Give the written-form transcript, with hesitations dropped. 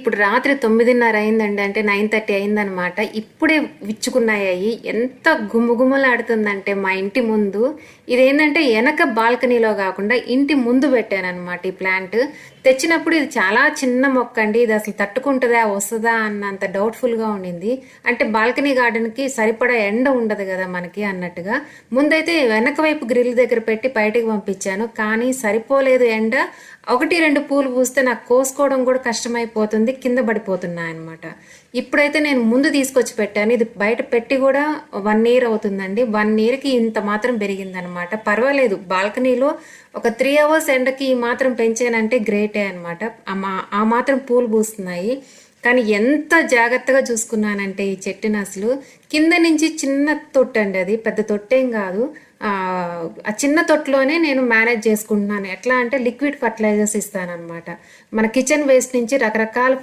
ఇప్పుడు రాత్రి 9:30 అయిందండి, అంటే 9:30 అయిందనమాట. ఇప్పుడే విచ్చుకున్నాయి. ఎంత గుమగుమలాడుతుందంటే మా ఇంటి ముందు. ఇదేంటంటే వెనక బాల్కనీలో కాకుండా ఇంటి ముందు పెట్టానమాట ఈ ప్లాంట్. తెచ్చినప్పుడు ఇది చాలా చిన్న మొక్క అండి, ఇది అసలు తట్టుకుంటుందా వస్తుందా అన్నంత డౌట్ఫుల్గా ఉండింది. అంటే బాల్కనీ గార్డెన్కి సరిపడా ఎండ ఉండదు కదా మనకి అన్నట్టుగా. ముందైతే వెనక వైపు గ్రిల్ దగ్గర పెట్టి బయటికి పంపించాను, కానీ సరిపోలేదు ఎండ. 1-2 పూలు పూస్తే నాకు కోసుకోవడం కూడా కష్టమైపోతుంది, కింద పడిపోతున్నాయి అనమాట. ఇప్పుడైతే నేను ముందు తీసుకొచ్చి పెట్టాను. ఇది బయట పెట్టి కూడా 1 ఇయర్ అవుతుందండి. 1 ఇయర్కి ఇంత మాత్రం పెరిగిందనమాట. పర్వాలేదు, బాల్కనీలో ఒక 3 అవర్స్ ఎండకి ఈ మాత్రం పెంచానంటే గ్రేటే అనమాట. ఆ మాత్రం పూలు పూస్తున్నాయి. కానీ ఎంత జాగ్రత్తగా చూసుకున్నానంటే ఈ చెట్టుని, అసలు కింద నుంచి చిన్న తొట్టు అండి, అది పెద్ద తొట్టేం కాదు. ఆ చిన్న తొట్టులోనే నేను మేనేజ్ చేసుకుంటున్నాను. ఎట్లా అంటే లిక్విడ్ ఫర్టిలైజర్స్ ఇస్తానన్నమాట. మన కిచెన్ వేస్ట్ నుంచి రకరకాల